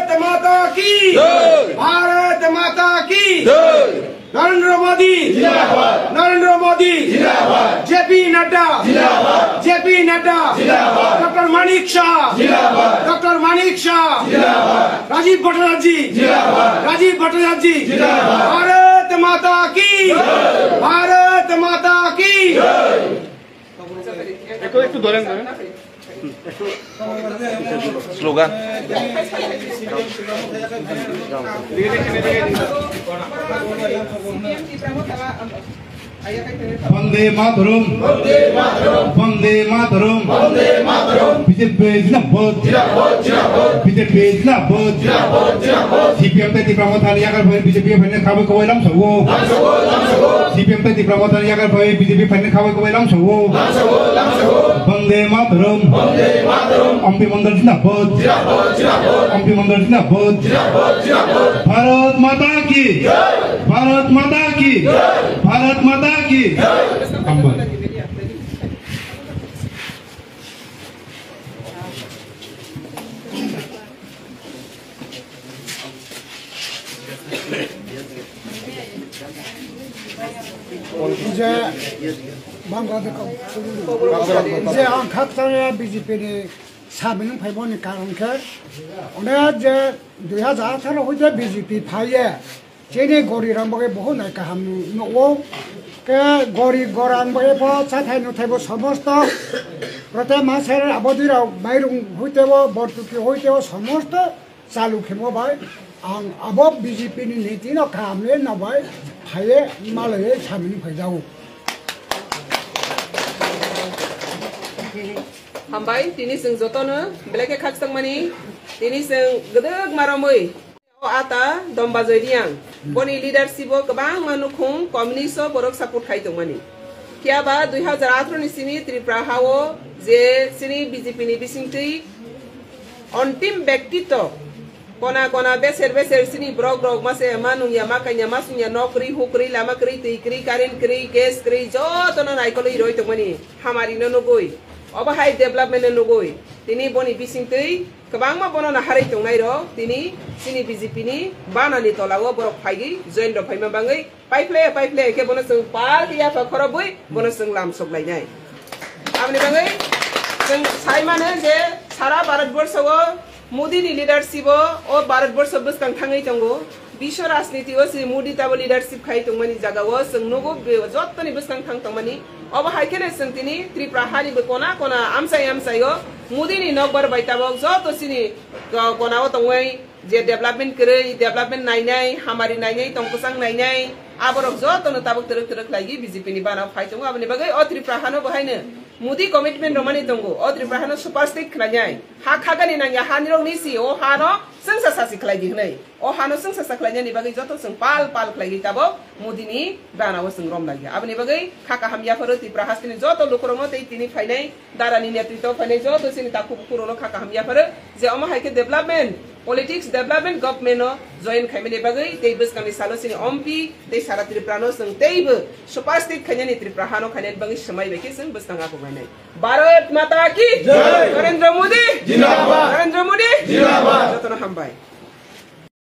भारत माता की भारत माता की नरेंद्र मोदी जिंदाबाद नरेंद्र मोदी जिंदाबाद जेपी नड्डा जिंदाबाद जेपी नड्डा जिंदाबाद डॉक्टर मानिक शाह जिंदाबाद डॉक्टर मानिक शाह जिंदाबाद राजीव भट्टाचार्य जी जिंदाबाद राजीव भट्टाचार्य जी जिंदाबाद भारत माता की भारत माता की एक दोलन स्लोगन वंदे मातरम वंदे मातरम बीजेपी जिंदाबाद बीजेपी जिंदाबाद सीपीएम ते प्रमोथान याकर भाई बीजेपी फैने खावे को वेलम सगो सीपीएम ते प्रमोथान याकर भाई बीजेपी फैने खावे को वेलम सगो वंदे मातरम एमपी मंडल जिंदाबाद एमपी मंडल जिंदाबाद भारत माता की भारत माता की भारत माता की जे आं खाकताया बीजेपी ने साबिन फाइबोनि कारण के उन्हें जे 2018 होते बीजेपी फाये जेने गरी रंबगे बहुत नहीं काम नो के गरी गरान बगे पो साथाय नुथायबो समस्त प्रत्येक मासेर आबदिराव माइरुं होइतेबो बरतुकी होइतेबो समस्त चालु खेमो भाई आं अब बीजेपी नि नीति न कामले न भाई फाये मालय साबिन फाइजाओ हामबाय दिनै जों जतनो बेलेके खाकसं मानि दिनै जों गदोग मारमै आता दम्बा जयदियां बनि लीडरशिप गोबां मानुखुं कम्युनिस्ट बरक सपोर्ट खायदोंमानि कियाबा 2018 नि सिनि त्रिपुरा हावो जे सिनि बीजेपी नि बिसिंथि अंतिम व्यक्तित्व कोना कोना बेसेर सिनि ब्रक मासे मानुया माकाया मासुया नौकरी हुकरी लामा करी तैकरी कारेन्ट करी गैस करी जतनो नायकलै रयदोंमानि हामारिनो नगै अब हाई डेभलपमेंट नुगै दिनै बनि बिसिंथै गोबां मा बनना हारै दंनाय र दिनै सिनि बीजेपी नि बानानि तलाव बरक फाइगै जयेन्द्र फाइमा बाङै पाइप्ले के बनो जों पार्क या खरबै बनो जों लाम सकलायनाय आमनि बाङै जों साइमानो जे सारा भारतवर्षआव मोदी नि लीडरशिप ओ भारतवर्ष बसकां थाङै दंगो विश्व राजनीति से मोदी ताबो लीडरशिप खाइ दंमानि जागाव जों नुगो जतनि बसकां थां दंमानि अब हाइकेने जों दिनै त्रिपुरा हारिबो कोना कोना आमसायो मोदी नि नगबर बायताबो जत सिनि कोनाव दंयै जे डेभलपमेंट करै डेभलपमेंट नायनाय हामारि नायनाय तंकसां नायनाय आबरक जतनो ताबो तरक लागि बीजेपी नि बाना फाइ दङ आबनि बागै अ त्रिपुरा हानो बहायनो मोदी कमिटमेंट रमानि दंगो अ त्रिपुरा हानो सुपारस्टेट खलायनाय हा खागानि नांया हानिरंनि सि ओ हानो संसा सासि खलाय दिहनै अ हानो संसा साखलायनायनि बागै जत जों पाल खलाय ताबो मोदी नि बानाव जों रम लागि आबनि बागै खाका हामयाफोर त्रिपुरा हासिनि जत लोकरनो तै तिनि फायनाय दारानि नेतृत्व फायनाय जत सिनि ताकु पुरनो खाका हामयाफोर जे अमा हाइके development politics development government join खाइमेनि बागै तै बसकानि सालोसिनि एमपी तै सारा त्रिपुरानो जों तैबो सुपारस्टेट खायनानि त्रिपुरा हानो खायनानि बागै समाय बेके जों बसकांगा गबायनाय भारत माता की जय नरेंद्र मोदी जिंदाबाद नरेंद्र मोदी जिंदाबाद जतनो हामबाय।